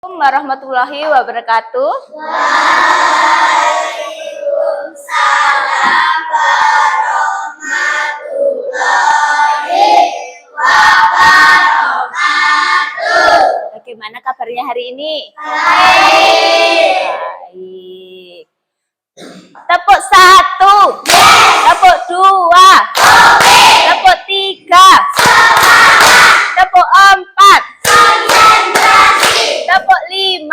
Assalamualaikum warahmatullahi wabarakatuh. Waalaikumsalam warahmatullahi wabarakatuh. Bagaimana kabarnya hari ini? Baik. Baik. Tepuk 1, tepuk 2, tepuk 3, tepuk 4, tepuk 5,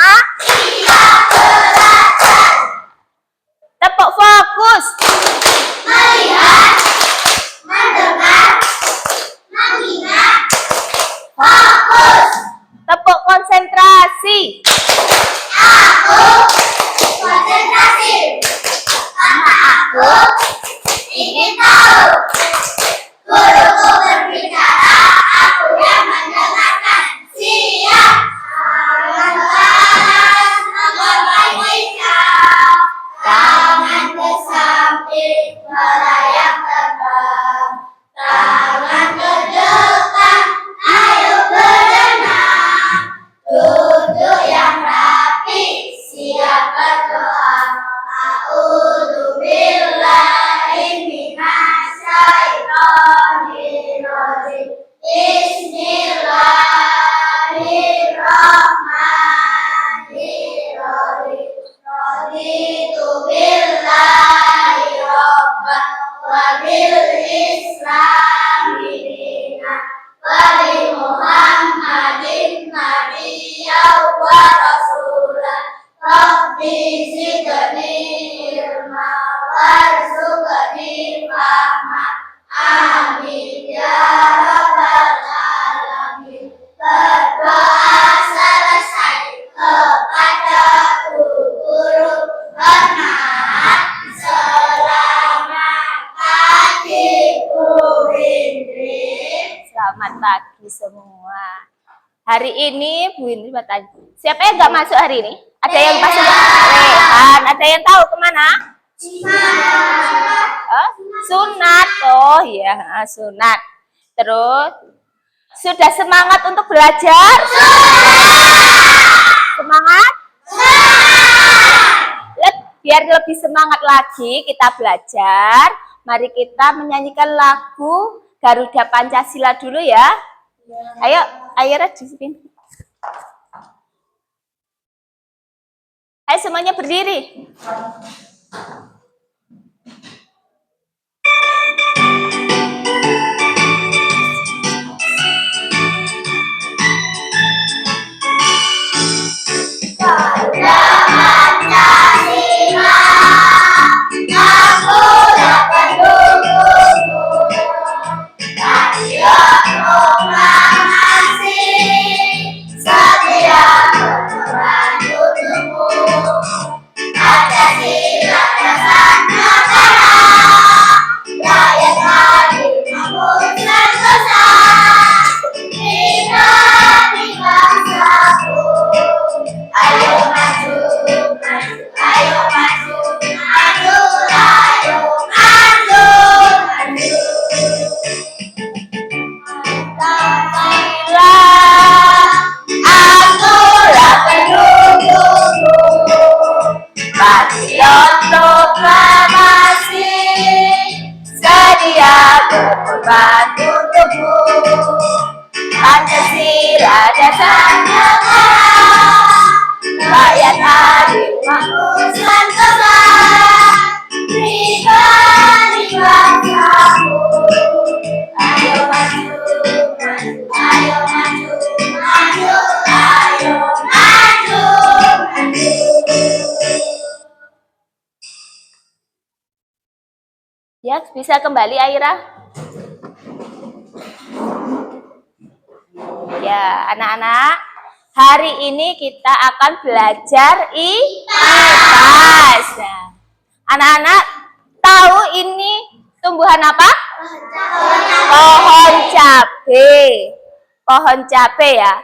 tepuk fokus, Melihat, mendengar, mengingat, fokus. tepuk konsentrasi, Aku konsentrasi. Karena aku ingin tahu. Guruku berbicara, aku yang mendengarkan. Siap. Tangan ke samping, melayang terbang. Tangan ke depan, ayo berenang. Duduk yang rapi, siap berdoa. A'udzubillahi minasyaitonirrajim. Bismillahirrahmanirrahim. Raditu billahi robban wa bil islami dinan wa bi Muhammadin nabiyyan wa rasulan. Rabbi zidni ilma warzuqni fahma. Amin ya rabbal alamin. Berdoa selesai kepada guru, bernahan selamatkan Ibu Indri. Selamat pagi semua. Hari ini Bu Indri bertanya, siapa yang nggak masuk hari ini? Ada yang masuk? Rehan. Ada yang tahu kemana? Sunat. Oh ya, sunat. Terus sudah semangat untuk belajar? Semangat? Biar lebih semangat lagi kita belajar, mari kita menyanyikan lagu Garuda Pancasila dulu ya. Ayo, Aira di sini. Ayo semuanya berdiri. Garuda Pancasila, aku dapat dukungmu. Radio proklamasi, setia membantu untukmu. Pancasila dasar negara, rakyat hadir memutuskan besar. Kita di bangsaku. Ayo maju, maju, ayo maju, maju, ayo maju, maju. Katakanlah, akulah pendukungmu. Patriot proklamasi, sedia berkorban untukmu. Pancasila dasar negara, rakyat hadir memutuskan besar. Pribadi bangsaku. Ayo maju, maju, ayo maju, maju, ayo maju, maju. Ya, bisa kembali Aira. Ya, anak-anak, hari ini kita akan belajar IPAS. Nah, anak-anak tahu ini tumbuhan apa? Pohon cabai. Pohon cabai ya.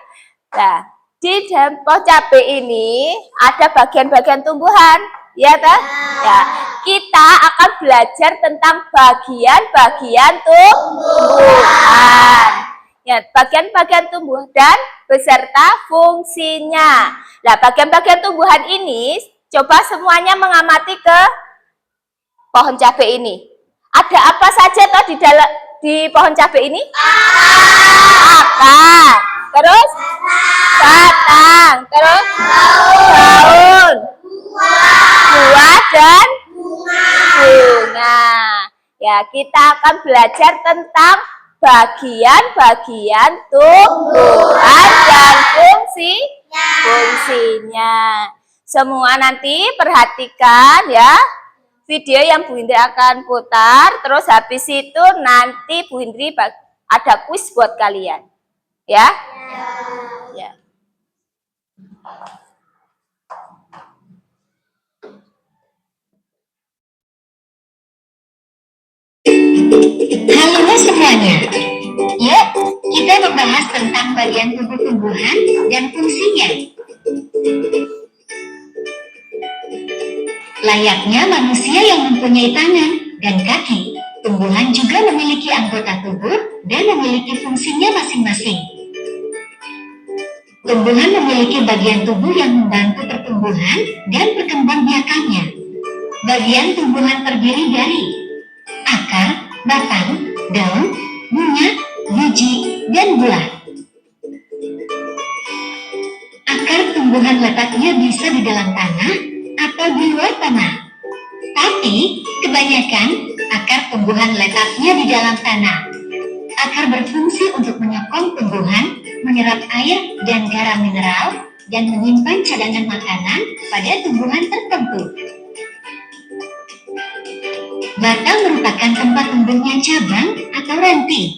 Nah, di dalam pohon cabai ini ada bagian-bagian tumbuhan, ya toh? Ya, kita akan belajar tentang bagian-bagian tumbuhan. Ya, bagian-bagian tumbuh dan beserta fungsinya. Nah, bagian-bagian tumbuhan ini coba semuanya mengamati ke pohon cabai ini. Ada apa saja toh di pohon cabai ini? Akar. Terus batang. Terus daun. Buah dan bunga. Ya, kita akan belajar tentang bagian-bagian tumbuhan dan fungsinya. Semua nanti perhatikan ya video yang Bu Indri akan putar. Terus habis itu nanti Bu Indri ada kuis buat kalian. Ya? Ya. Halo semuanya. Yuk, kita membahas tentang bagian tubuh tumbuhan dan fungsinya. Layaknya manusia yang mempunyai tangan dan kaki, tumbuhan juga memiliki anggota tubuh dan memiliki fungsinya masing-masing. Tumbuhan memiliki bagian tubuh yang membantu pertumbuhan dan perkembangbiakannya. Bagian tumbuhan terdiri dari akar, batang, daun, bunga, biji, dan buah. Akar tumbuhan letaknya bisa di dalam tanah atau di luar tanah. Tapi, kebanyakan akar tumbuhan letaknya di dalam tanah. Akar berfungsi untuk menyokong tumbuhan, menyerap air dan garam mineral, dan menyimpan cadangan makanan pada tumbuhan tertentu. Batang merupakan tempat tumbuhnya cabang atau ranting.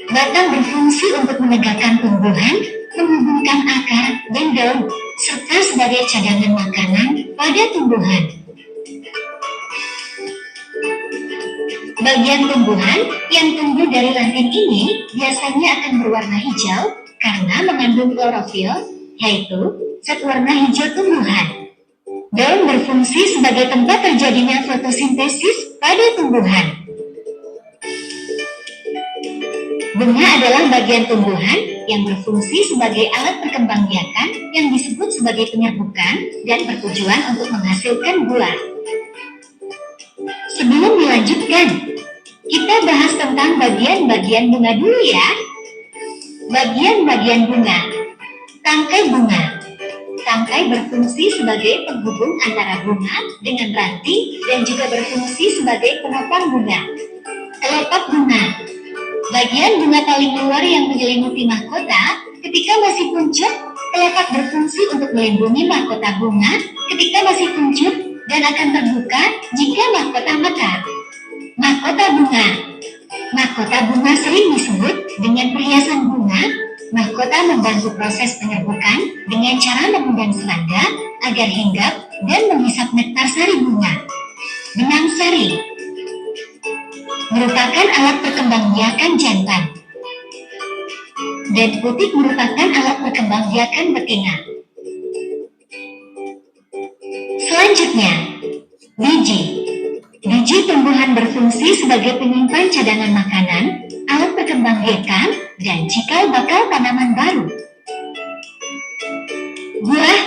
Batang berfungsi untuk menegakkan tumbuhan, menghubungkan akar dan daun, serta sebagai cadangan makanan pada tumbuhan. Bagian tumbuhan yang tumbuh dari ranting ini biasanya akan berwarna hijau karena mengandung klorofil, yaitu zat warna hijau tumbuhan. Daun berfungsi sebagai tempat terjadinya fotosintesis pada tumbuhan. Bunga adalah bagian tumbuhan yang berfungsi sebagai alat perkembangbiakan yang disebut sebagai penyerbukan dan bertujuan untuk menghasilkan buah. Sebelum dilanjutkan, kita bahas tentang bagian-bagian bunga dulu ya. Bagian-bagian bunga. Tangkai bunga. Tangkai berfungsi sebagai penghubung antara bunga dengan ranting dan juga berfungsi sebagai penopang bunga. Kelopak bunga. Bagian bunga paling luar yang menyelimuti mahkota ketika masih kuncup. Kelopak berfungsi untuk melindungi mahkota bunga ketika masih kuncup dan akan terbuka jika mahkota mekar. Mahkota bunga. Mahkota bunga sering disebut dengan perhiasan bunga. Mahkota membantu proses penyerbukan dengan cara mengundang serangga agar hinggap dan menghisap nektar sari bunga. Benang sari merupakan alat perkembangbiakan jantan, dan putik merupakan alat perkembangbiakan betina. Selanjutnya, biji. Biji tumbuhan berfungsi sebagai penyimpan cadangan makanan, alat perkembangbiakan, dan cikal bakal tanaman baru. Buah.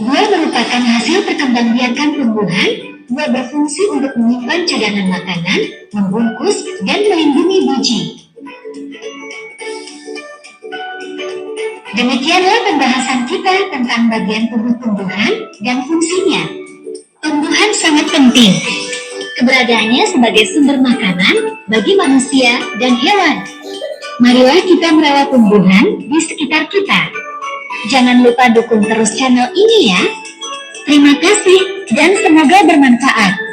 Buah merupakan hasil perkembangbiakan tumbuhan. Buah berfungsi untuk menyimpan cadangan makanan, membungkus, dan melindungi biji. Demikianlah pembahasan kita tentang bagian tubuh tumbuhan dan fungsinya. Tumbuhan sangat penting. Keberadaannya sebagai sumber makanan bagi manusia dan hewan. Marilah kita merawat tumbuhan di sekitar kita. Jangan lupa dukung terus channel ini ya. Terima kasih dan semoga bermanfaat.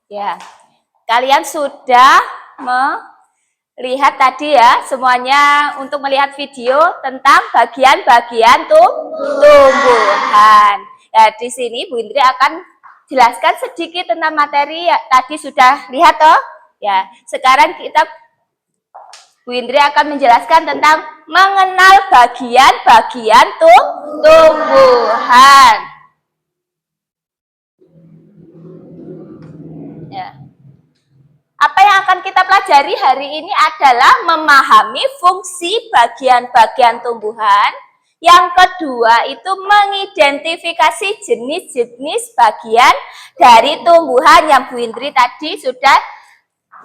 Ya, kalian sudah melihat tadi ya semuanya untuk melihat video tentang bagian-bagian tumbuhan. Ya, di sini Bu Indri akan jelaskan sedikit tentang materi ya, tadi sudah lihat toh. Ya, sekarang Bu Indri akan menjelaskan tentang mengenal bagian-bagian tumbuhan. Ya. Apa yang akan kita pelajari hari ini adalah memahami fungsi bagian-bagian tumbuhan. Yang kedua itu mengidentifikasi jenis-jenis bagian dari tumbuhan yang Bu Indri tadi sudah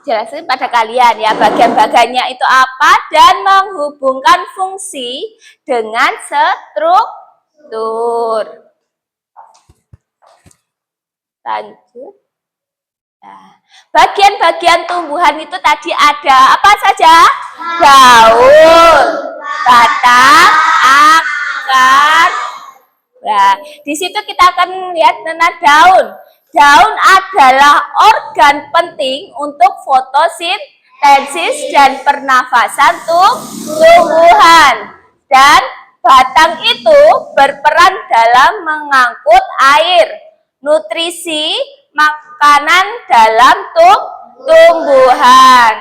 jelaskan pada kalian ya. Bagian-bagiannya itu apa dan menghubungkan fungsi dengan struktur. Lanjut. Nah, bagian-bagian tumbuhan itu tadi ada apa saja? Daun, batang, akar. Nah, di situ kita akan lihat tentang daun. Daun adalah organ penting untuk fotosintesis dan pernafasan tumbuhan. Dan batang itu berperan dalam mengangkut air, nutrisi, makanan dalam tumbuhan.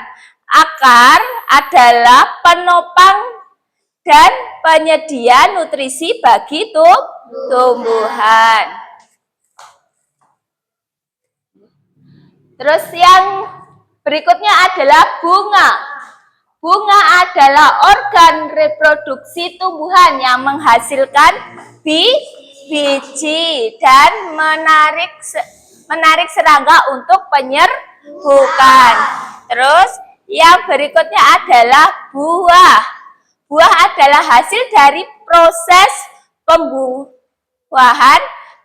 Akar adalah penopang dan penyedia nutrisi bagi tumbuhan. Terus yang berikutnya adalah bunga. Bunga adalah organ reproduksi tumbuhan yang menghasilkan biji dan menarik serangga untuk penyerbukan. Terus yang berikutnya adalah buah. Buah adalah hasil dari proses pembuahan,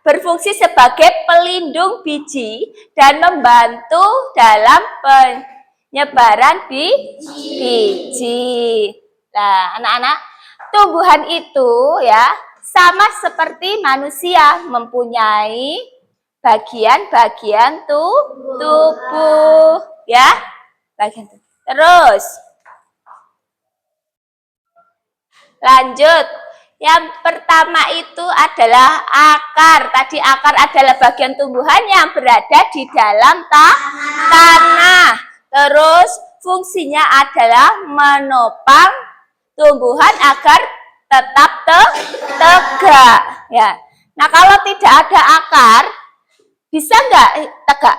berfungsi sebagai pelindung biji dan membantu dalam penyebaran biji. Nah, anak-anak, tumbuhan itu ya sama seperti manusia, mempunyai bagian-bagian tubuh ya. Bagian tubuh. Terus lanjut. Yang pertama itu adalah akar. Tadi akar adalah bagian tumbuhan yang berada di dalam tanah. Terus fungsinya adalah menopang tumbuhan agar tetap tegak. Ya. Nah, kalau tidak ada akar, bisa nggak tegak?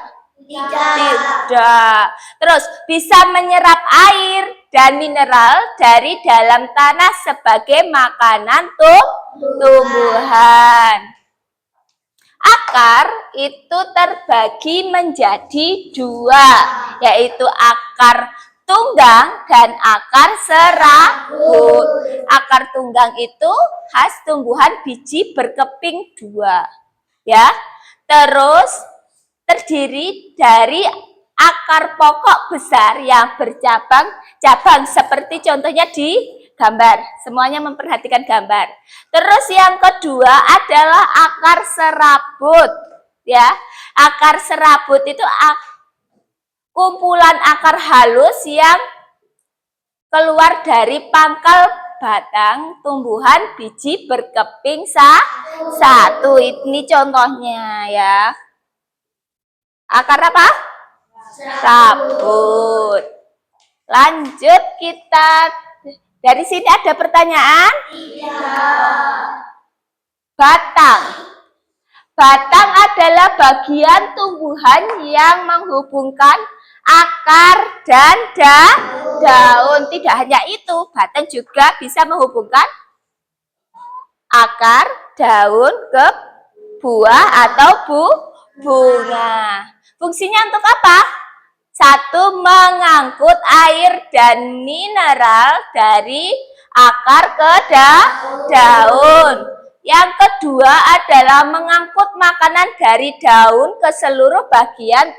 Tidak. Terus bisa menyerap air dan mineral dari dalam tanah sebagai makanan tumbuhan. Akar itu terbagi menjadi dua, yaitu akar tunggang dan akar serabut. Akar tunggang itu khas tumbuhan biji berkeping dua, ya. Terus terdiri dari akar pokok besar yang bercabang-cabang seperti contohnya di gambar. Semuanya memperhatikan gambar. Terus yang kedua adalah akar serabut, ya. Akar serabut itu kumpulan akar halus yang keluar dari pangkal batang tumbuhan biji berkeping satu. Ini contohnya ya. Akar apa? Serabut. Lanjut kita. Dari sini ada pertanyaan? Batang. Batang adalah bagian tumbuhan yang menghubungkan akar dan daun. Tidak hanya itu, batang juga bisa menghubungkan akar, daun ke buah atau bunga. Fungsinya untuk apa? Satu, mengangkut air dan mineral dari akar ke daun. Yang kedua adalah mengangkut makanan dari daun ke seluruh bagian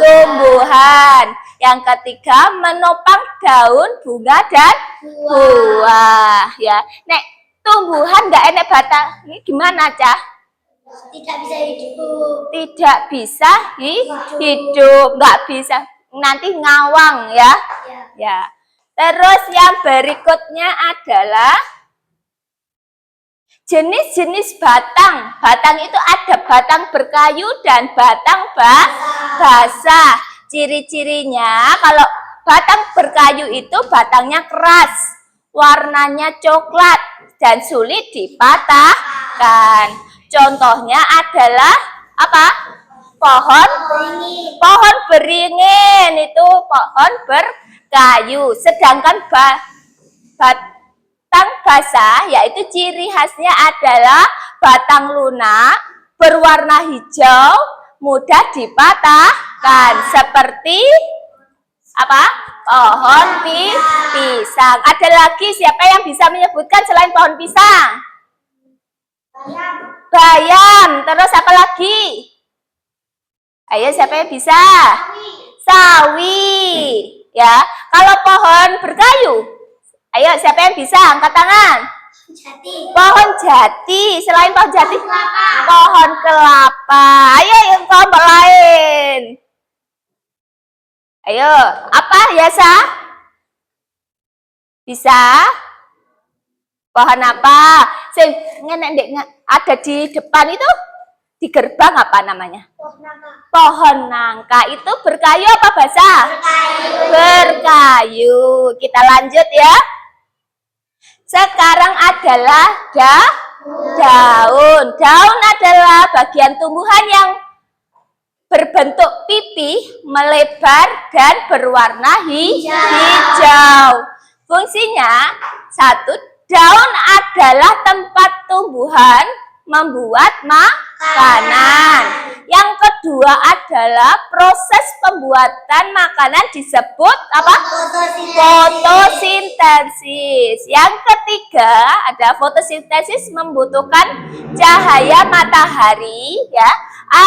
tumbuhan. Yang ketiga, menopang daun, bunga, dan buah. Ya, nek tumbuhan nggak enak batang, ini gimana, Cah? Tidak bisa hidup. Tidak bisa hidup, nggak bisa, nanti ngawang ya. Ya. Terus yang berikutnya adalah jenis-jenis batang. Batang itu ada batang berkayu dan batang basah. Ciri-cirinya kalau batang berkayu itu batangnya keras, warnanya coklat dan sulit dipatahkan. Contohnya adalah apa? Pohon beringin itu pohon berkayu. Sedangkan batang basah yaitu ciri khasnya adalah batang lunak, berwarna hijau, mudah dipatahkan seperti apa? Pohon pisang. Ada lagi siapa yang bisa menyebutkan selain pohon pisang? Bayam. Terus apa lagi? Ayo siapa yang bisa? Sawi. Ya, kalau pohon berkayu, ayo siapa yang bisa? Angkat tangan. Pohon jati. Selain pohon jati, pohon kelapa. Ayo yang kelompok lain. Ayo, apa Yasa? Bisa? Pohon apa? Ada di depan itu, di gerbang apa namanya? Pohon nangka. Itu berkayu apa basah? Berkayu. Kita lanjut ya. Sekarang adalah daun. Daun adalah bagian tumbuhan yang berbentuk pipih, melebar, dan berwarna hijau. Fungsinya, satu, daun adalah tempat tumbuhan membuat makanan. Yang kedua adalah proses pembuatan makanan disebut apa? Fotosintesis. Yang ketiga ada fotosintesis membutuhkan cahaya matahari, ya,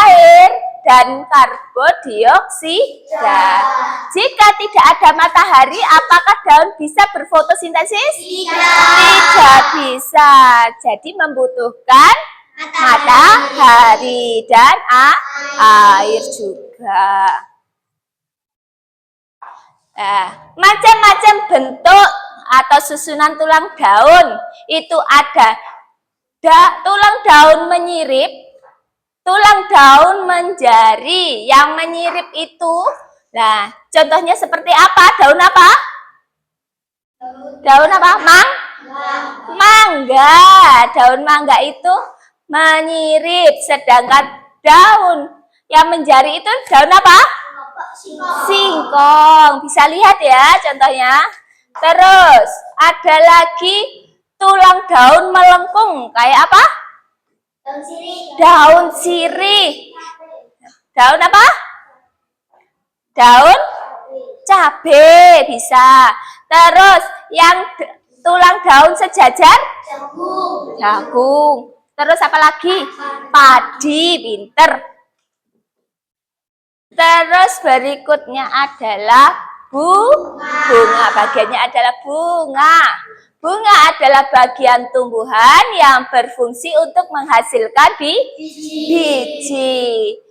air, dan karbon dioksida. Jika tidak ada matahari, apakah daun bisa berfotosintesis? Tidak bisa. Jadi membutuhkan matahari dan air juga. Macam-macam bentuk atau susunan tulang daun. Itu ada tulang daun menyirip, tulang daun menjari. Yang menyirip itu, nah, contohnya seperti apa? Daun apa? Daun apa? Mangga. Daun mangga itu menyirip. Sedangkan daun yang menjari itu daun apa? Singkong. Bisa lihat ya contohnya. Terus ada lagi tulang daun melengkung. Kayak apa? Daun sirih. Daun apa? Daun cabai bisa. Terus yang tulang daun sejajar? Jagung. Terus apa lagi? Padi, pinter. Terus berikutnya adalah bunga. Bagiannya adalah bunga. Bunga adalah bagian tumbuhan yang berfungsi untuk menghasilkan biji.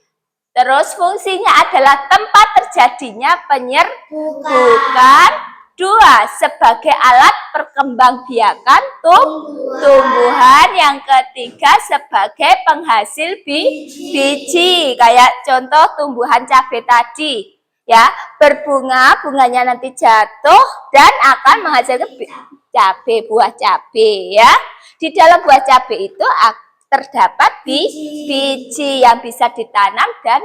Terus fungsinya adalah tempat terjadinya penyerbukan. Dua, sebagai alat perkembangbiakan tumbuhan. Yang ketiga, sebagai penghasil biji. Kayak contoh tumbuhan cabai tadi. Ya, berbunga, bunganya nanti jatuh dan akan menghasilkan cabai, buah cabai ya. Di dalam buah cabai itu terdapat biji yang bisa ditanam dan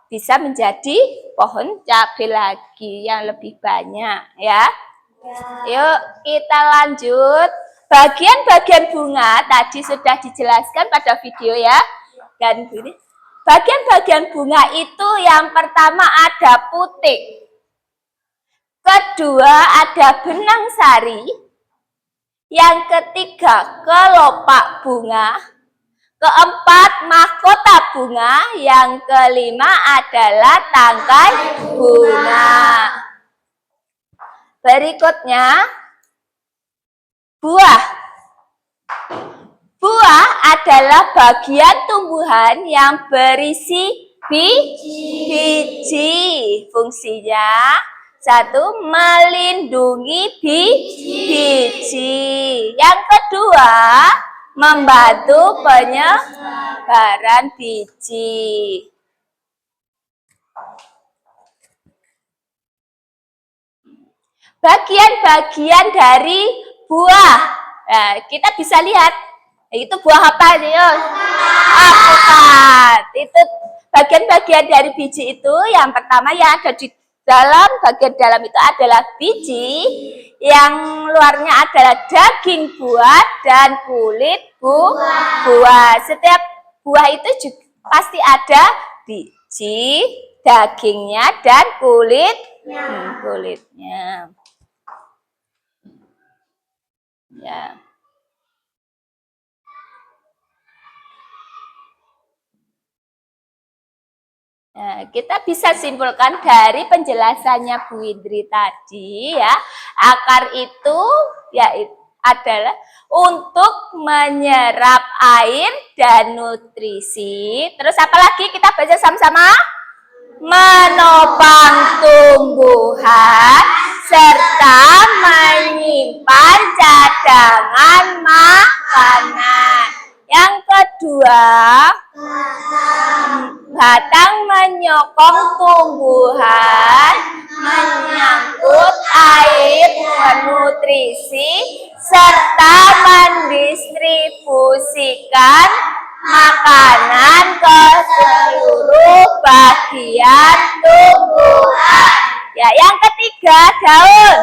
bisa menjadi pohon cabai lagi yang lebih banyak ya. Yuk kita lanjut. Bagian-bagian bunga tadi sudah dijelaskan pada video ya. Dan ini bagian-bagian bunga itu yang pertama ada putik. Kedua ada benang sari. Yang ketiga kelopak bunga. Keempat mahkota bunga. Yang kelima adalah tangkai bunga. Berikutnya buah. Buah adalah bagian tumbuhan yang berisi biji. Fungsinya satu, melindungi biji. Yang kedua, membantu penyebaran biji. Bagian-bagian dari buah. Nah, kita bisa lihat. Itu buah apa, Yus? Alpukat. Itu bagian-bagian dari biji itu. Yang pertama yang ada di dalam, bagian dalam itu adalah biji. Yang luarnya adalah daging buah dan kulit buah. Setiap buah itu juga pasti ada biji, dagingnya, dan kulitnya. Ya. Nah, kita bisa simpulkan dari penjelasannya Bu Indri tadi ya, akar itu ya adalah untuk menyerap air dan nutrisi. Terus apa lagi kita baca sama-sama? Menopang tumbuhan serta menyimpan cadangan makanan. Yang kedua, batang menyokong tumbuhan, menyangkut air, nutrisi, serta mendistribusikan makanan ke seluruh bagian tumbuhan. Ya, yang ketiga, daun.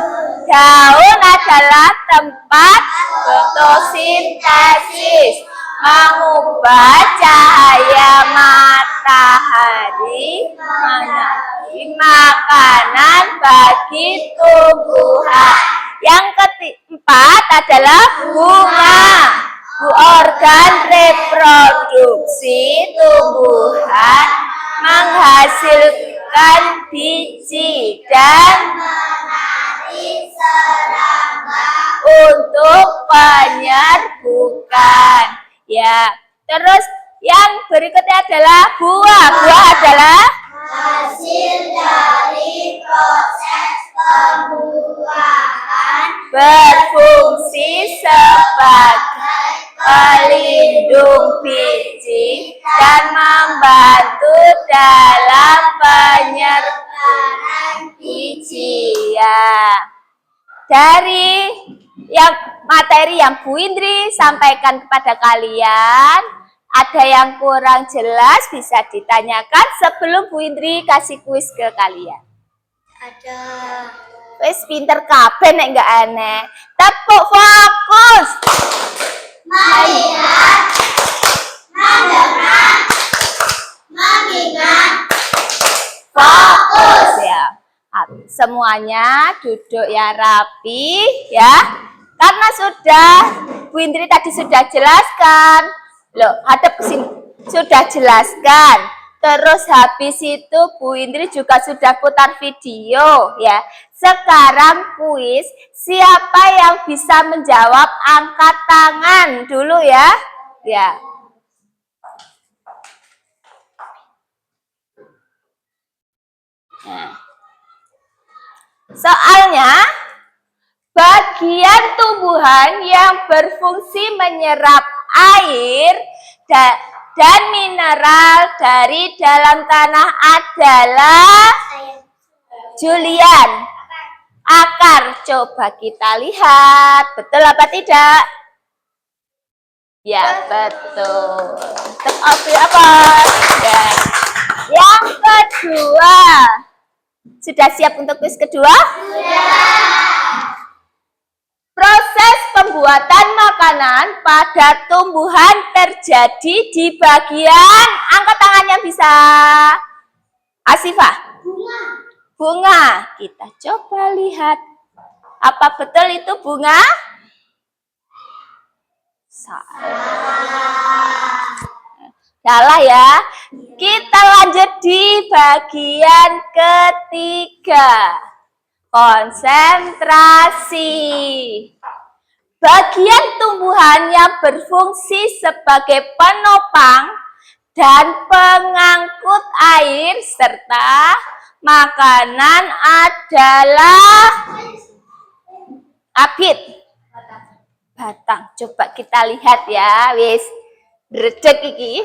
Daun adalah tempat fotosintesis, mengubah cahaya matahari menjadi makanan bagi tumbuhan. Yang keempat adalah bunga. Organ reproduksi tumbuhan menghasilkan biji dan menarik serangga untuk penyerbukan. Ya, terus yang berikutnya adalah buah. Buah adalah hasil dari proses pembuahan, berfungsi sebagai pelindung biji dan membantu dalam penyebaran biji. Ya, dari materi yang Bu Indri sampaikan kepada kalian, ada yang kurang jelas bisa ditanyakan sebelum Bu Indri kasih kuis ke kalian. ada Wes pinter kabeh nek enggak aneh. Tepuk fokus. melihat, mendengar, mengingat, Fokus ya. Semuanya duduk ya rapi ya. Karena sudah Bu Indri tadi sudah jelaskan. Loh, hadap ke sini. Sudah jelaskan. Terus habis itu Bu Indri juga sudah putar video ya. Sekarang kuis, siapa yang bisa menjawab angkat tangan dulu ya. Ya. Nah. Soalnya bagian tumbuhan yang berfungsi menyerap air dan mineral dari dalam tanah adalah Julian, akar. Coba kita lihat, betul apa tidak? Ya, betul. Apa? Ya. Yang kedua, sudah siap untuk kuis kedua? Sudah. Proses pembuatan makanan pada tumbuhan terjadi di bagian, angkat tangannya bisa. Asifah? Bunga. Kita coba lihat. Apa betul itu bunga? Salah ya. Kita lanjut di bagian ketiga. Konsentrasi. bagian tumbuhan yang berfungsi sebagai penopang dan pengangkut air serta makanan adalah abit. Batang. Coba kita lihat ya, wis. Redek iki.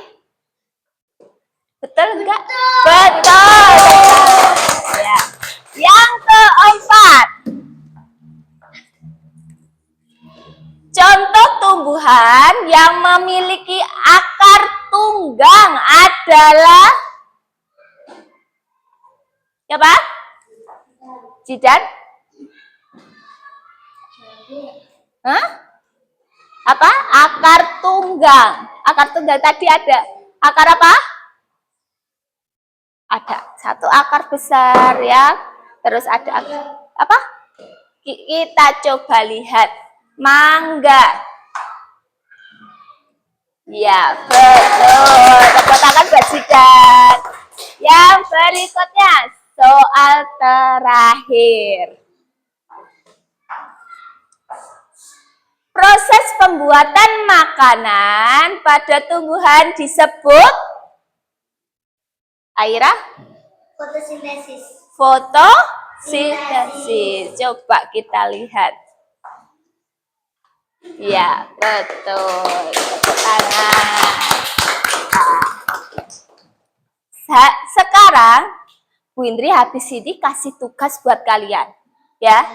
Betul enggak? Betul. Ya. Yang keempat. Contoh tumbuhan yang memiliki akar tunggang adalah apa? Jidan? Hah? Apa? Akar tunggang. Akar tunggang tadi ada. Akar apa? Ada satu akar besar ya. Terus ada akar apa? Kita coba lihat. Mangga. Ya, betul. Tepuk tangan buat Jidan. Yang berikutnya, soal terakhir. Proses pembuatan makanan pada tumbuhan disebut Aira? Fotosintesis. Fotosintesis. Coba kita lihat. Ya, betul. Tepuk tangan. Sekarang Bu Indri habis ini kasih tugas buat kalian. Ya.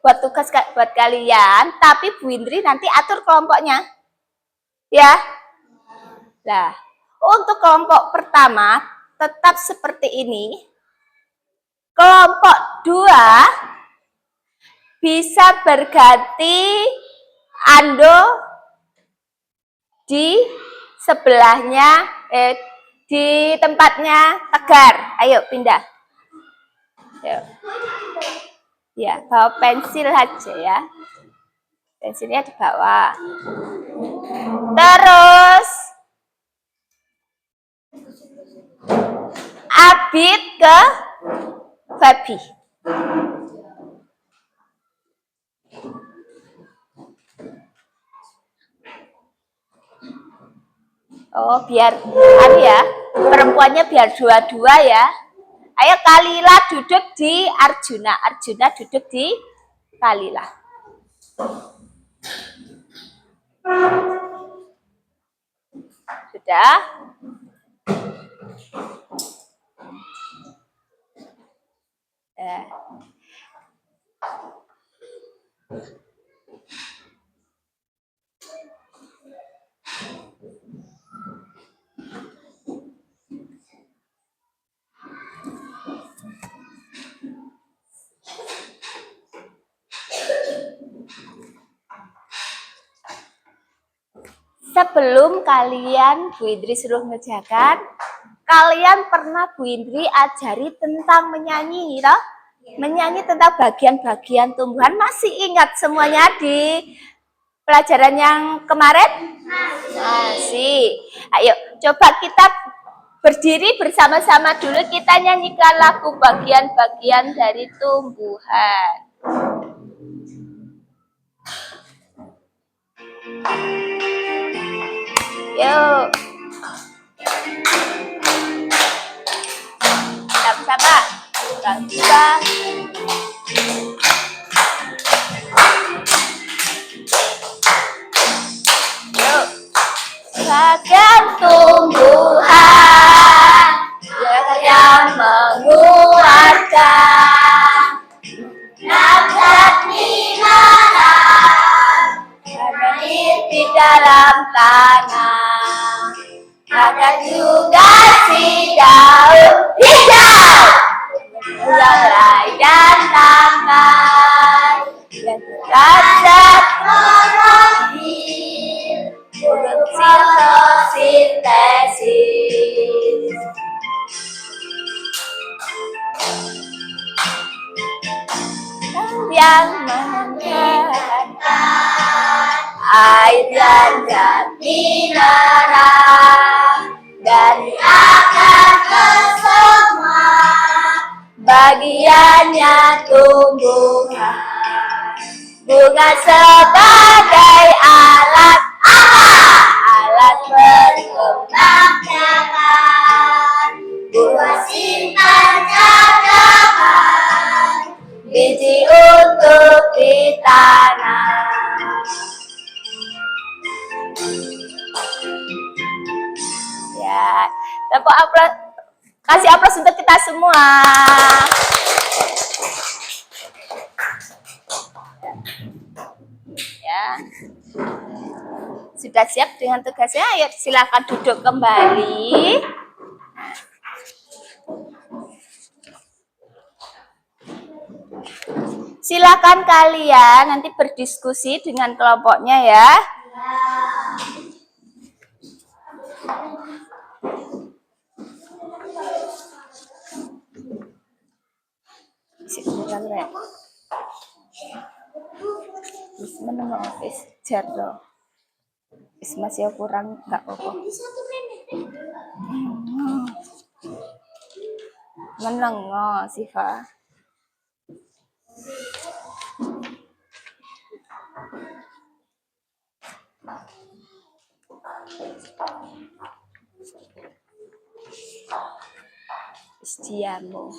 Buat tugas buat kalian, tapi Bu Indri nanti atur kelompoknya. Ya. Nah, untuk kelompok pertama tetap seperti ini. Kelompok 2 bisa berganti Ando di sebelahnya di tempatnya Tegar. Ayo pindah. Ayo. Ya, bawa pensil aja ya. Pensilnya dibawa. Terus Abid ke Fabi. Oh, biar ya, perempuannya biar dua-dua ya. Ayo Kalila duduk di Arjuna. Arjuna duduk di Kalila. Sudah? Sebelum kalian Bu Indri suruh ngerjakan, kalian pernah Bu Indri ajari tentang menyanyi, toh? Menyanyi tentang bagian-bagian tumbuhan. Masih ingat semuanya di pelajaran yang kemarin? Masih. Ayo, coba kita berdiri bersama-sama dulu. Kita nyanyikan lagu bagian-bagian dari tumbuhan. Yuk. Sama-sama. Sama-sama. Yuk. Bagian tumbuhan yang menguatkan dapat ditanam di dalam tanah, akan juga si daun hijau mulai dan tangkai dan terhadap klorofil untuk fotosintesis. Yang menghangatkan air dan mineral dari akar ke semua bagiannya tumbuhan Bunga sebagai alat apa? Alat berkembang biakan. Buah simpan cadangan. Biji untuk ditanam. Ya, tepuk aplaus. Kasih aplaus untuk kita semua. Ya. Sudah siap dengan tugasnya? Ayo silakan duduk kembali. Silakan kalian nanti berdiskusi dengan kelompoknya ya. Masih kurang nggak apa-apa. Menang Siva. Istiamu.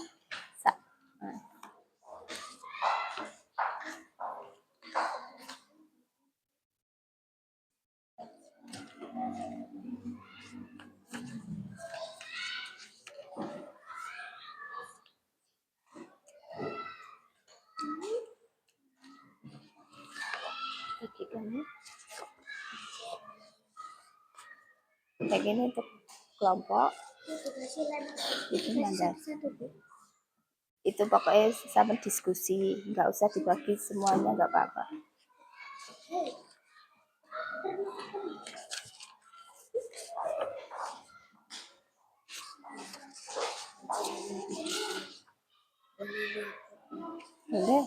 Kayak gini untuk kelompok itu mandat. Itu pokoknya sama diskusi, nggak usah dibagi semuanya, nggak apa-apa. Boleh.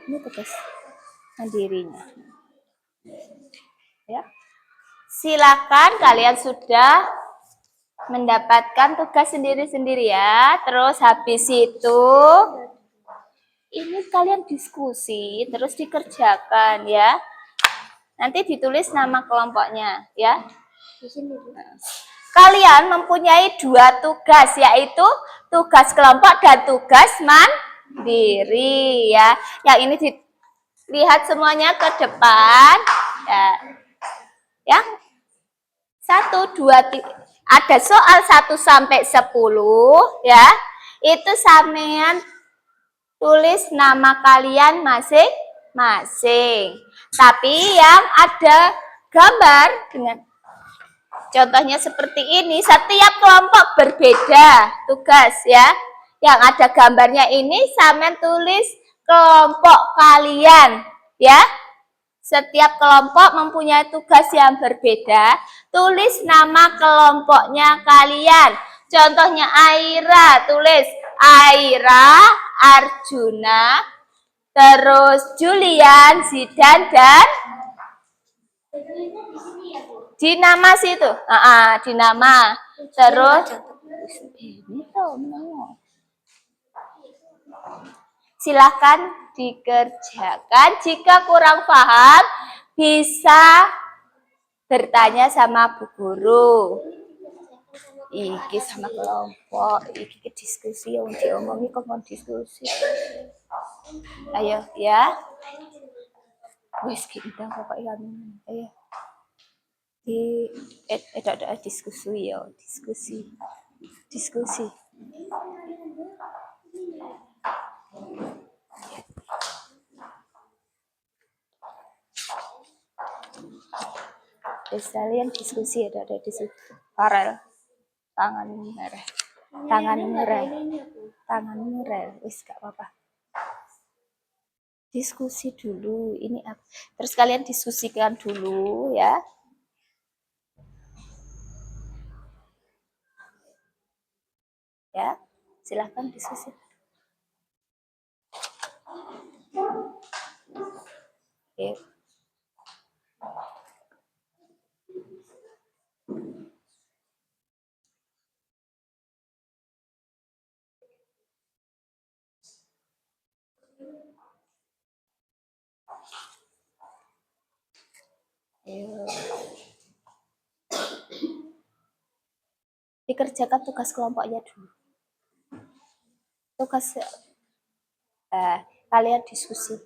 Ini tugas mandirinya. Ya. Silakan kalian sudah mendapatkan tugas sendiri-sendiri ya. Terus habis itu ini kalian diskusi terus dikerjakan ya. Nanti ditulis nama kelompoknya ya. Kalian mempunyai 2 tugas, yaitu tugas kelompok dan tugas mandiri ya. Yang ini dilihat semuanya ke depan ya. Yang 1, 2, 3. Ada soal 1 sampai 10 ya. Itu sampean tulis nama kalian masing-masing. Tapi yang ada gambar dengan contohnya seperti ini, setiap kelompok berbeda tugas ya. Yang ada gambarnya ini sampean tulis kelompok kalian ya. Setiap kelompok mempunyai tugas yang berbeda. Tulis nama kelompoknya kalian. Contohnya Aira, tulis Aira, Arjuna, terus Julian, Zidan, dan di nama situ. Di nama. Terus silakan dikerjakan. Jika kurang paham, bisa bertanya sama Bu Guru. Iki sama kelompok, iki diskusi yang diomongi kok mau diskusi. Ayo ya. Wes kita pokoknya ayo. Ada diskusi ya, diskusi. Kalian diskusi ada diskusi. Farel, tangan merah, wis gak apa-apa. Diskusi dulu, ini apa? Terus kalian diskusikan dulu ya. Ya, silahkan diskusi. Oke. Ayo. Dikerjakan tugas kelompoknya dulu. Tugas kalian diskusi.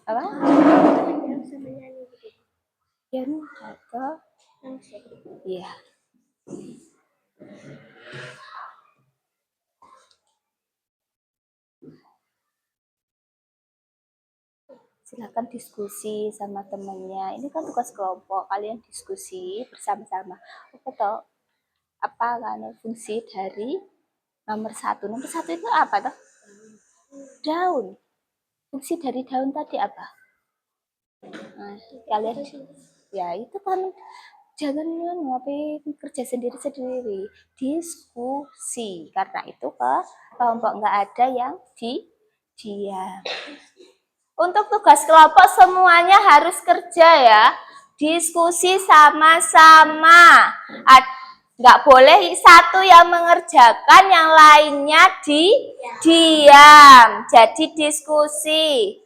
Apa? Yang ke? Iya. Silakan diskusi sama temennya. Ini kan tugas kelompok, kalian diskusi bersama-sama. Apa toh? Apa kan fungsi dari nomor 1? Nomor 1 itu apa toh? Daun. Fungsi dari daun tadi apa? Nah, kalian ya itu kan jangan ngapain kerja sendiri-sendiri, diskusi. Karena itu kelompok nggak ada yang diam. Untuk tugas kelompok semuanya harus kerja ya. Diskusi sama-sama. Nggak boleh satu yang mengerjakan, yang lainnya diam. Jadi diskusi.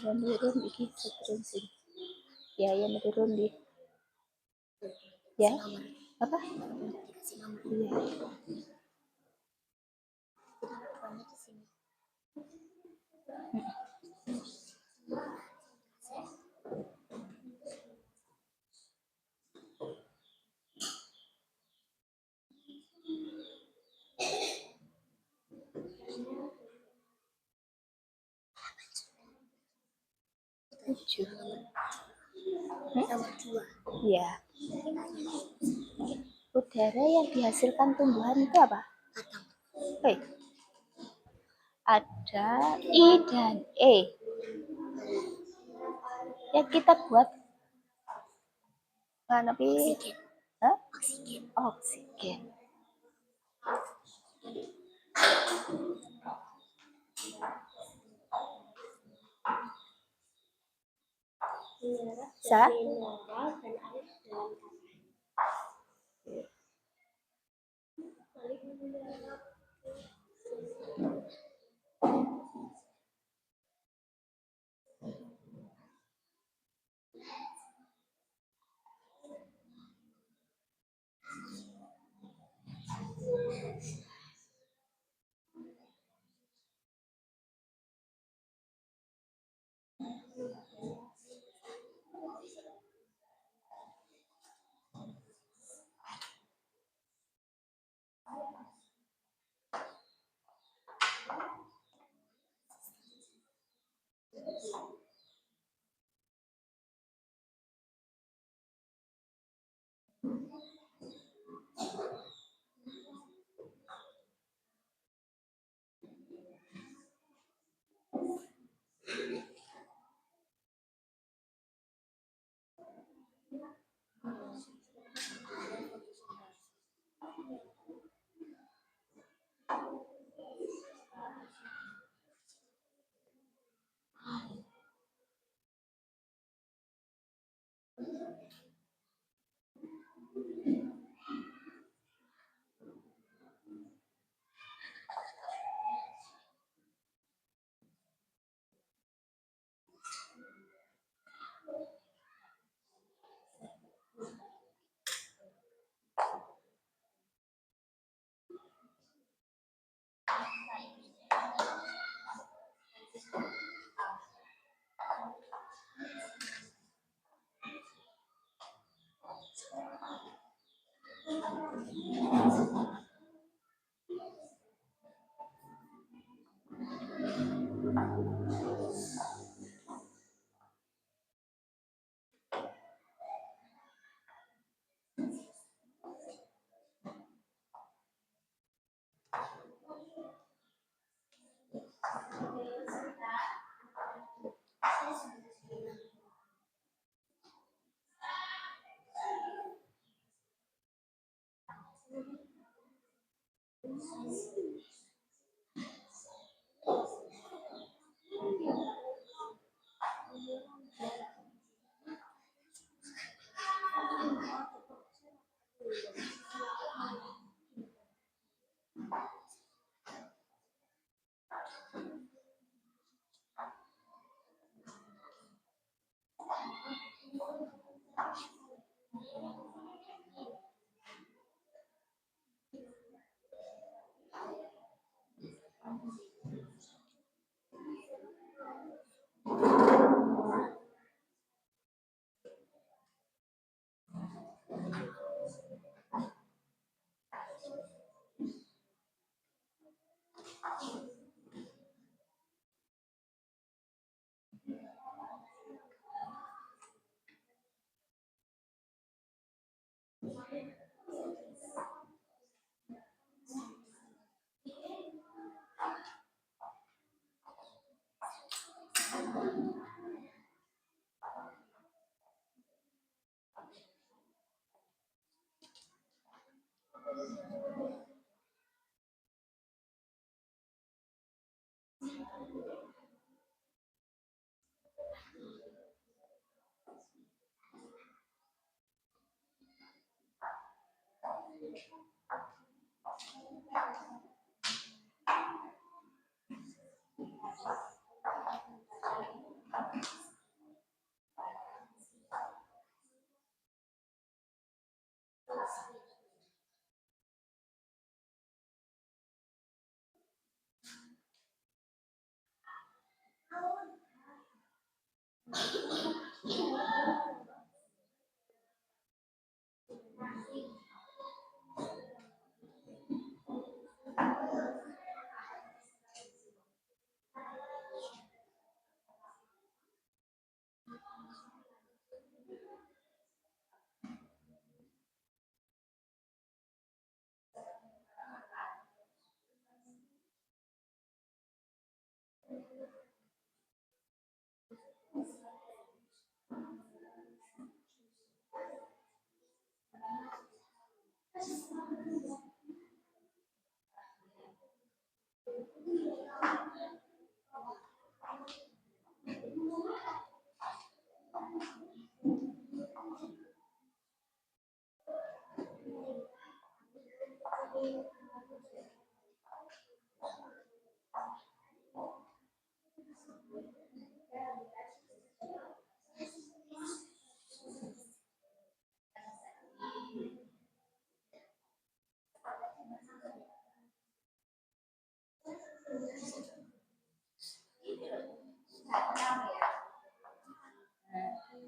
Menurun iki setrum sih. Ya menurun di. Ya. Apa? Iya. Tujuh. Nomor 2. Iya. Udara yang dihasilkan tumbuhan itu apa? Ada I dan E. Ya kita buat oksigen. Hah? Oksigen. Sa?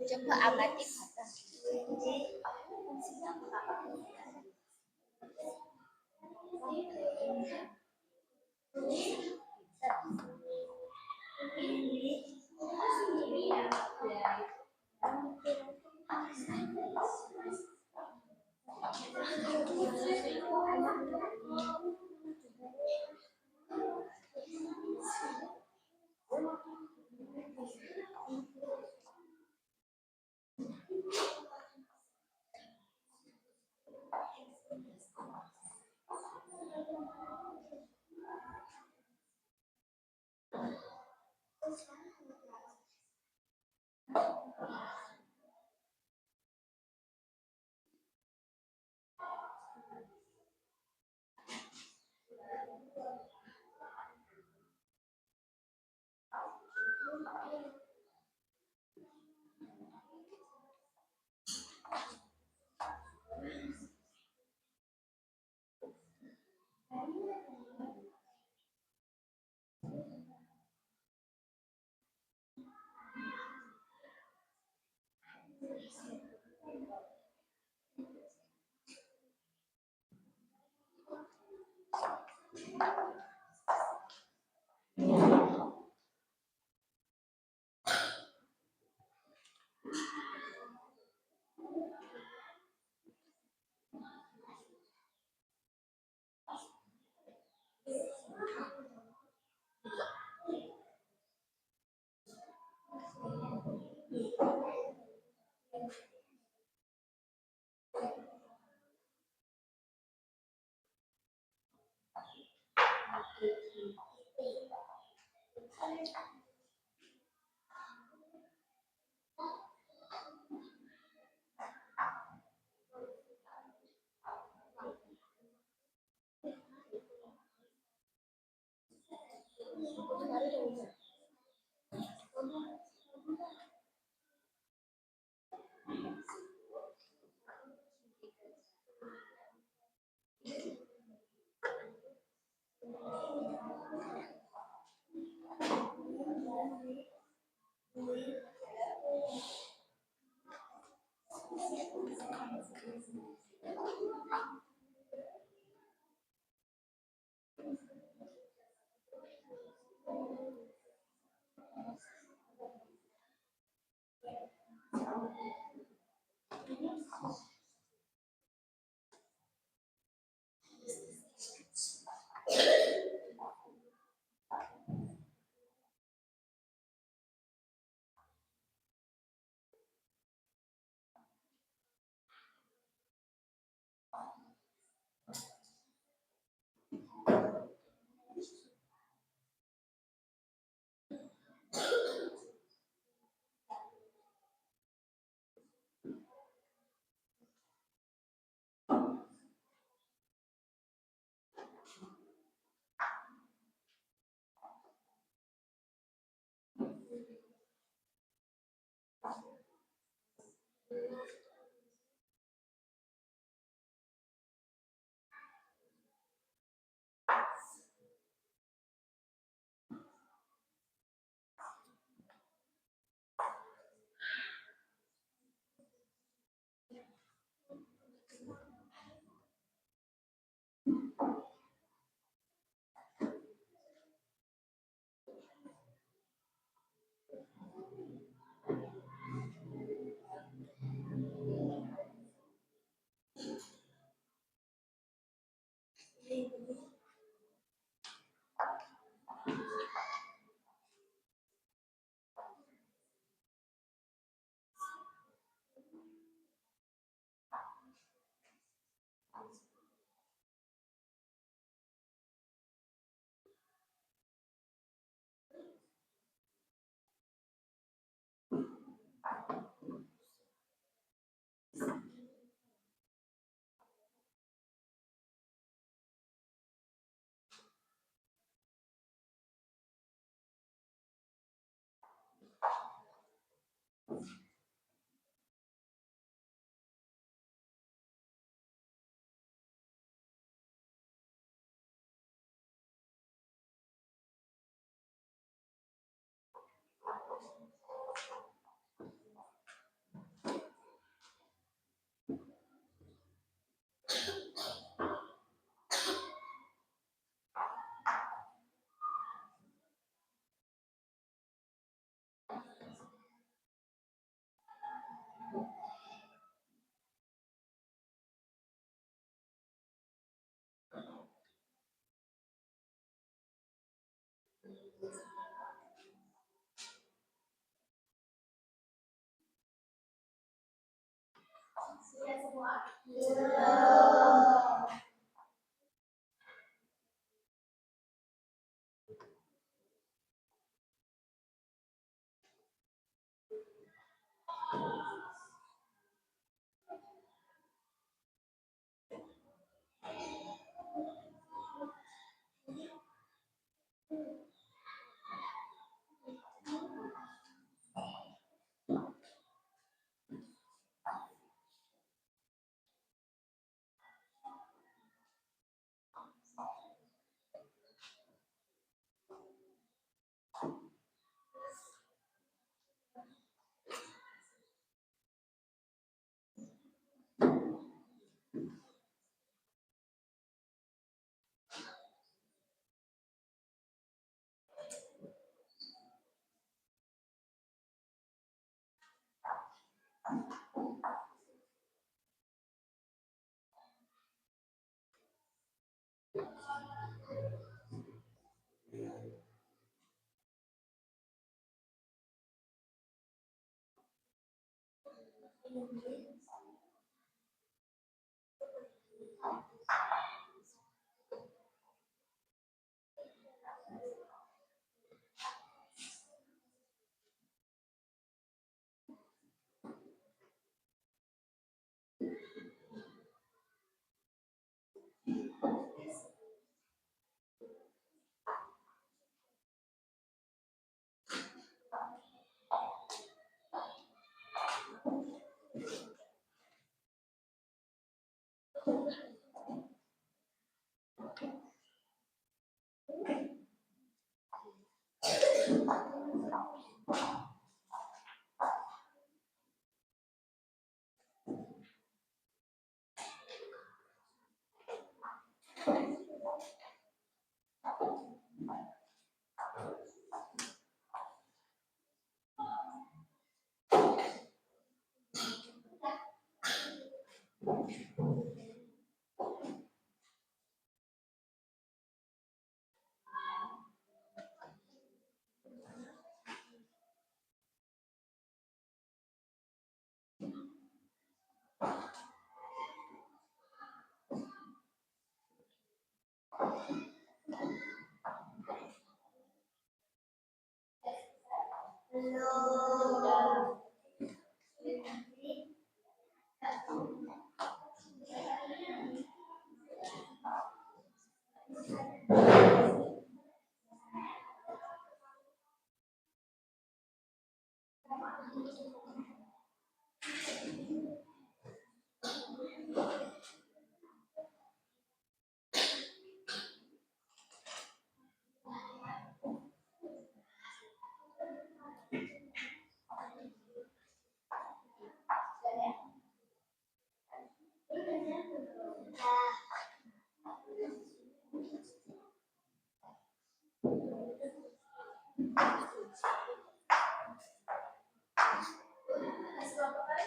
Coba amati kata.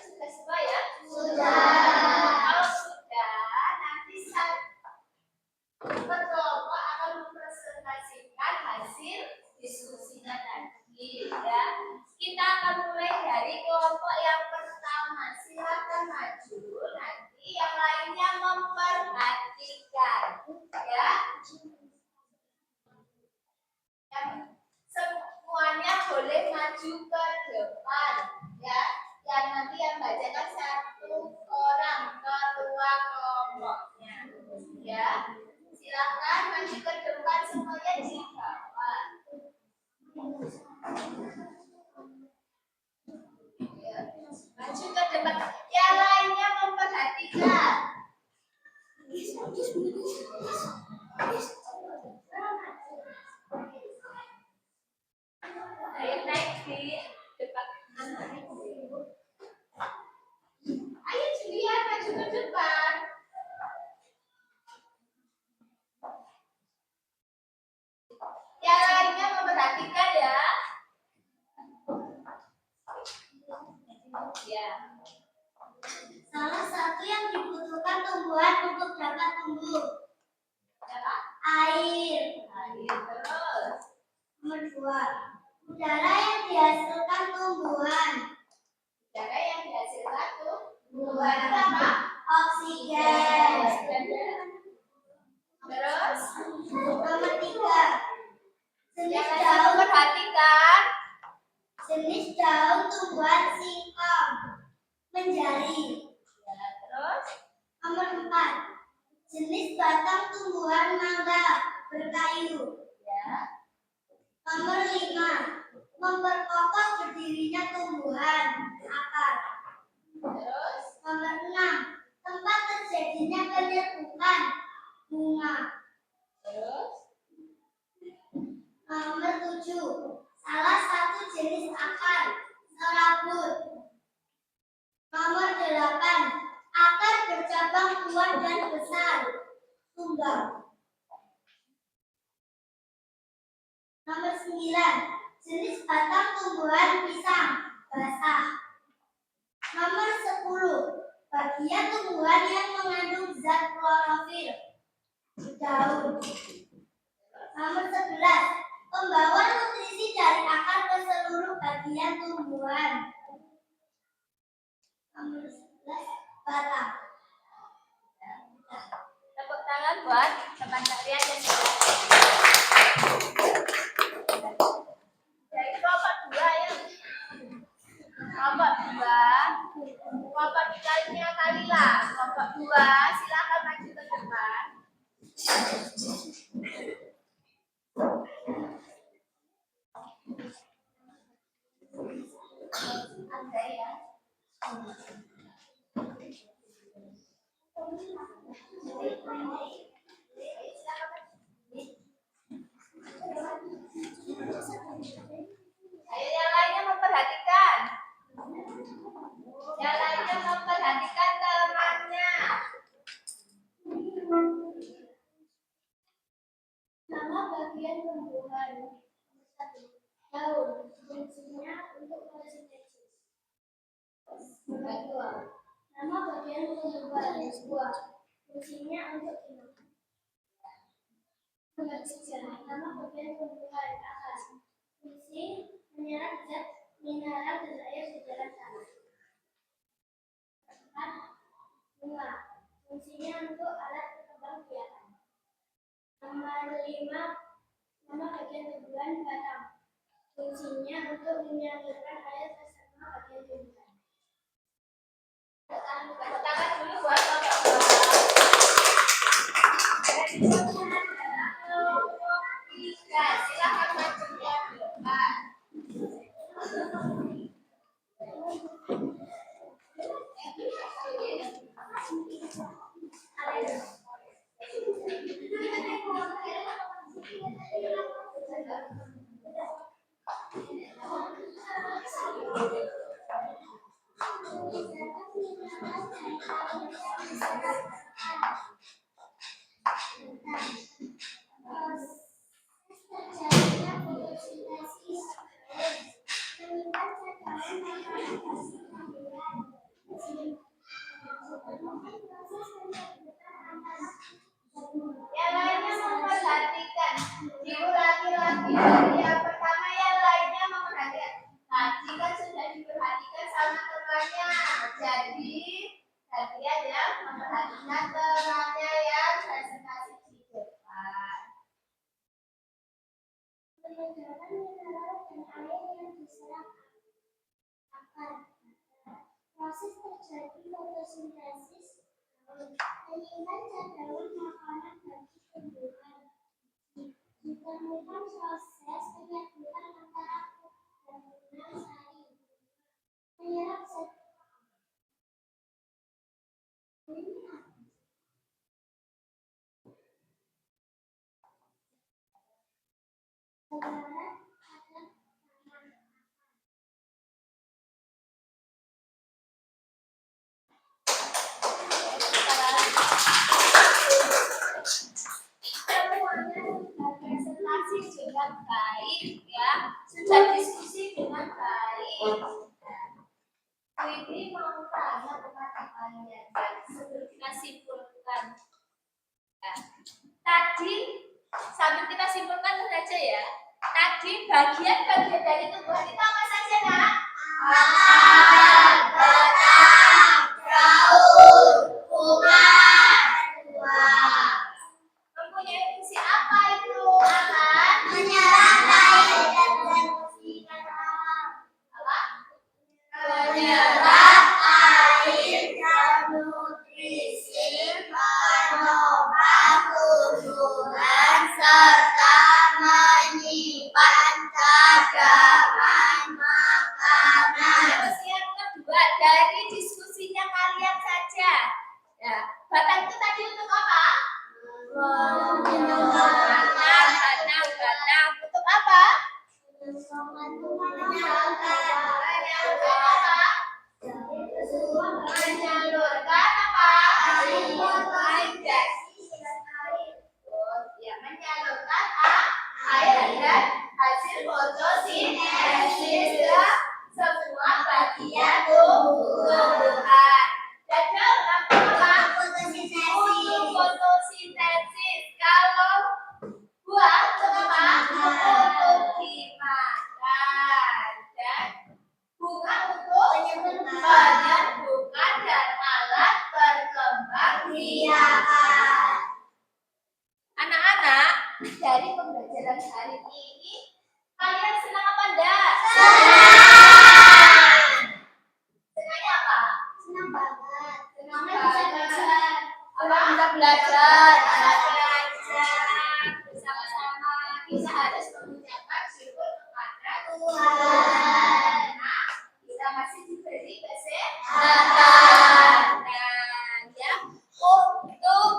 Sudah semua ya? Kalau sudah, nanti kelompok akan mempresentasikan hasil diskusinya tadi ya. Kita akan mulai dari kelompok yang pertama. Silakan maju. Nanti yang lainnya memperhatikan ya. Yang semuanya boleh maju ke depan ya. Yang nanti yang bacakan satu orang ketua kelompoknya ya. Silakan maju ke depan semuanya di bawah. Ya, maju ke depan. Yang lainnya memperhatikan. Naik di depan. Ayo Julia maju ke depan. Yang lainnya memperhatikan ya. Ya. Salah satu yang dibutuhkan tumbuhan untuk dapat tumbuh. Apa? Air. Air terus. Nomor 2. Udara yang dihasilkan tumbuhan. Udara yang dihasilkan tumbuhan itu apa? Oksigen. Terus Nomor 3. yang lainnya memperhatikan. Jenis daun tumbuhan singkong. Menjari. Ya, terus Nomor 4. Jenis batang tumbuhan mangga berkayu. ya. Nomor 5. Memperkokoh berdirinya tumbuhan akar. Terus Nomor 6. Tempat terjadinya penyerbukan bunga. terus Nomor 7. Salah satu jenis akar serabut. Nomor 8. Akar bercabang kuat dan besar. Tunggal. Nomor 9. Jenis batang tumbuhan pisang basah. Nomor 10. Bagian tumbuhan yang mengandung zat klorofil. Daun. Nomor 11. Pembawa nutrisi dari akar ke seluruh bagian tumbuhan. Nomor 11. Batang. tepuk tangan buat teman kalian yang sudah. Jadi kelompok 2 ya. Kelompok 2. Kelompok 3-nya Kalila. Kelompok 2 silakan maju ke depan. Ada ya. Ayo yang lainnya memperhatikan. Yang lainnya memperhatikan temannya. Nama bagian tumbuhan. 1. Daun. Fungsinya untuk fotosintesis. Nomor 2. Nama bagian tumbuhan. Buah. Fungsinya untuk dimakan. Nomor 3. Nama bagian tumbuhan. Akar. Fungsi menyerap zat mineral dan air di dalam tanah. 4. Bunga. Fungsinya untuk alat berkembang biakan. Nomor 5. Nama bagian tumbuhan batang. Fungsinya untuk menyalurkan air ke semua bagian tumbuhan. Tepuk tangan dulu buat kelompok 2. Kelompok 3 silakan maju ke depan. Terjadinya fotosintesis meningkatkan cadangan kandungan gizi. Yang lainnya memperhatikan. Diulangi lagi. Yang pertama yang lainnya memperhatikan. Tadi kan sudah diperhatikan sama temannya. Jadi kalian ya memperhatikan temannya yang presentasi di depan. Penyegaran mineral dan air yang diserap akar. Proses terjadi fotosintesis meningkatkan cadangan makanan bagi tumbuhan. Ditemukan proses penyerbukan antara gabungan sari menyerap zat sekarang ada tanah. Semuanya sudah presentasi dengan baik ya, sudah diskusi dengan baik. Ini mau tanya kepada kalian sebelum kita simpulkan. Ya. Tadi sambil kita simpulkan saja ya. Tadi bagian-bagian dari tumbuhan itu apa saja nak? Akar, batang, daun, Menyalurkan apa? Ya, menyalurkan air dan hasil fotosintesis ke semua bagian tumbuhan. Jadi apa? Untuk fotosintesis. Kalau buah untuk apa? Untuk dimakan. Dan bunga untuk penyembuhan dan alat berkembang biakan. Anak-anak, dari pembelajaran hari ini, kalian senang apa enggak? Senang. Senangnya apa? Senang banget. Senang banget. Apa? Bisa belajar. Bisa belajar bersama-sama. Kita harus mengucapkan syukur kepada Tuhan. Nah, kita masih diberi kesehatan. Dan ya, untuk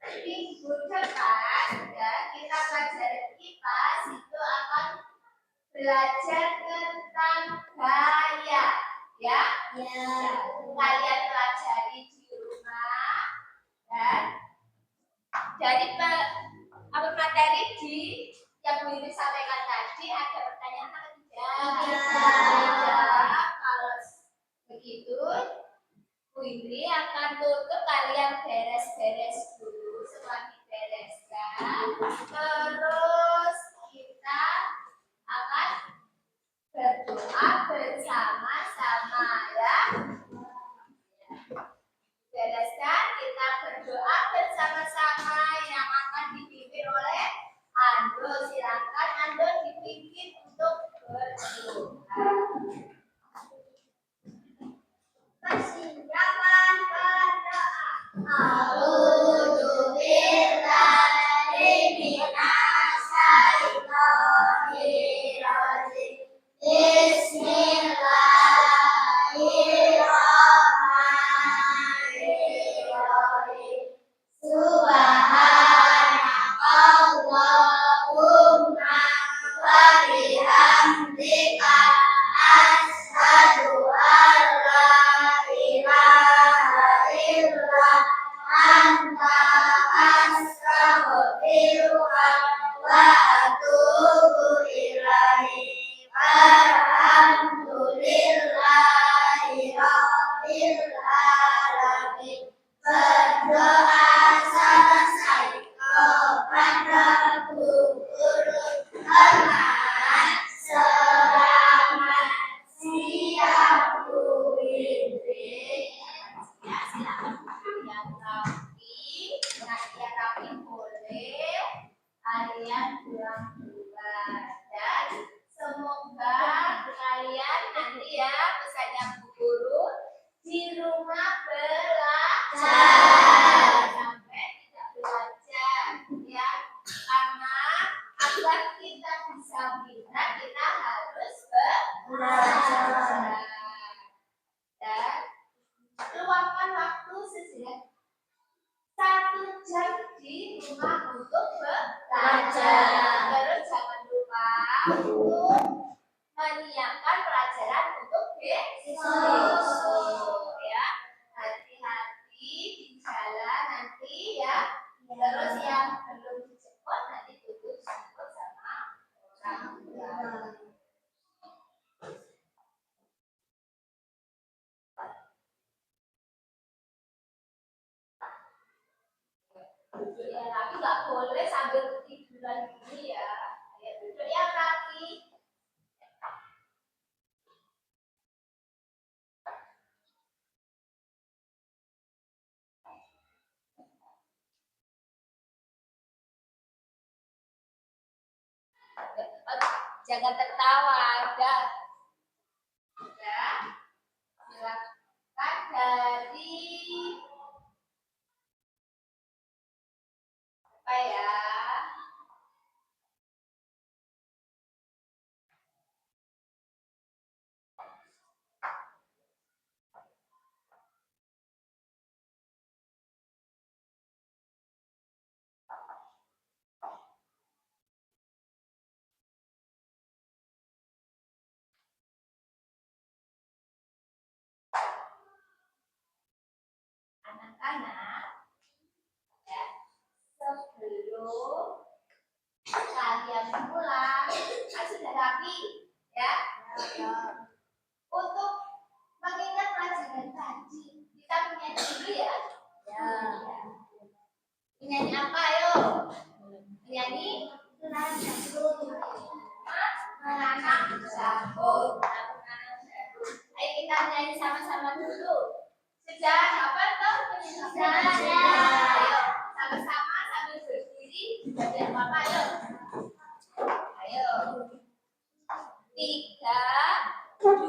minggu depan ya, kita pelajaran kipas itu akan belajar tentang gaya ya. Kalian pelajari di rumah dan dari apa materi di yang Bu Indri sampaikan tadi ada pertanyaan atau tidak? Tidak. Kalau begitu Bu Indri akan tutup, kalian beres-beres dulu. Setelah dibereskan, terus kita akan berdoa bersama-sama ya. Bereskan, kita berdoa bersama-sama yang akan dipimpin oleh Ando. Silakan Ando dipimpin untuk berdoa. Persiapan berdoa. A'udzu billahi minasyaitonir rajim. Bismillahirrahmanirrahim. Subhanakallahumma wa bihamdika asyhadu an la ilaha illa anta astaghfiruka wa atubu ilaik. Alhamdulillahi rabbil alamin. Berdoa selesai kepada guru hormat. Selamat siang Bu Indri. Ya, silakan yang rapi, yang rapi boleh kalian pulang dan semoga kalian nanti ya pesannya Bu Guru di rumah belajar sampai tidak belajar ya, karena agar kita bisa pintar kita harus belajar dan luangkan waktu sejenak 1 jam di rumah untuk belajar. Terus jangan lupa untuk menyiapkan pelajaran untuk besok ya. Hati-hati di jalan nanti ya. Terus yang belum dijemput nanti tunggu dijemput sama orang tua. Ya, tapi nggak boleh sambil ketiduran gini ya. Ya, duduk ya kaki. Jangan tertawa, dah. Ya, silakan dari apa ya? anak-anak, ya, sebelum kalian pulang, kan sudah rapi, ya. Untuk mengingat pelajaran tadi, kita punya dulu ya. Menyanyi apa ayo? Menyanyi menanam jagung. Ayo kita menyanyi sama-sama dulu. Sudah apa toh? Sudah. Ayo sama-sama sambil berdiri. Biar papa ayo. Ayo. 3, 2, 1.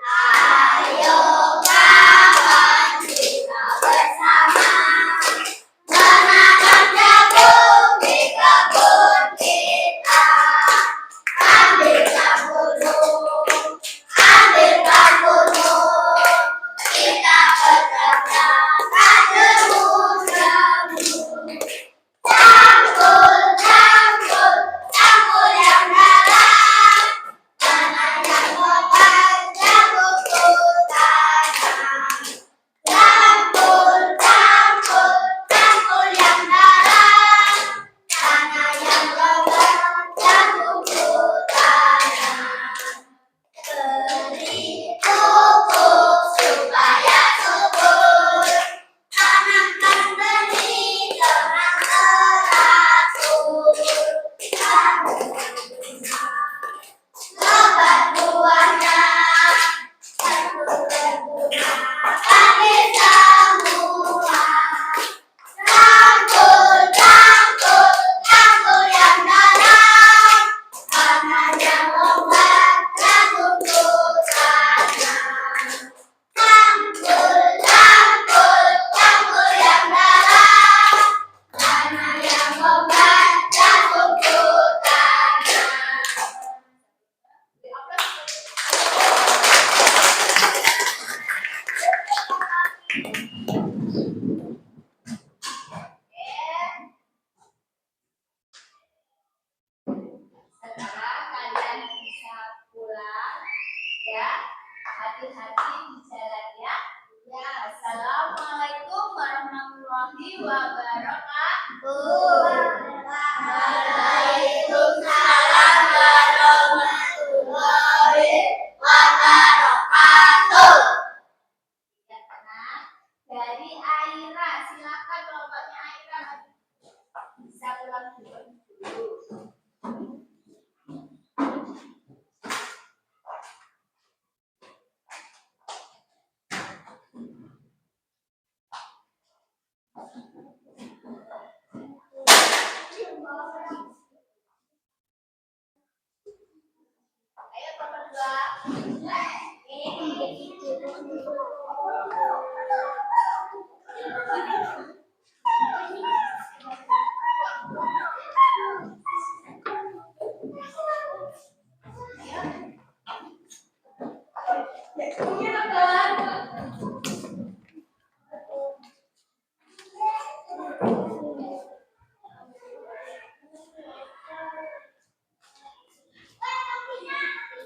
Ayo kawan kita bersama menanam jagung di kebun kita. Ambilkan gunung, ambilkan gunung, kita bekerja tak jemu-jemu. Cangkul, cangkul, cangkul yang dalam, mana yang lebat, cangkul ku tanam. Cangkul, cangkul, cangkul yang dalam, mana yang lebat, cangkul ku tanam. Beri pupuk supaya subur, tanamkan benih dengan teratur. Lebat buahnya, tentu berguna bagi semua. Cangkul, cangkul, cangkul yang dalam, mana yang lebat, cangkul ku tanam. Cangkul, cangkul, cangkul yang dalam, mana yang lebat, cangkul ku tanam. Sekarang kalian bisa pulang, ya. Hati-hati di jalan ya. Ya, assalamualaikum warahmatullahi wabarakatuh. Waalaikumsalam warahmatullahi wabarakatuh. Ya, tenang. Dari Aira, silakan kelompoknya Aira bisa pulang dulu. Ayo nomor 2.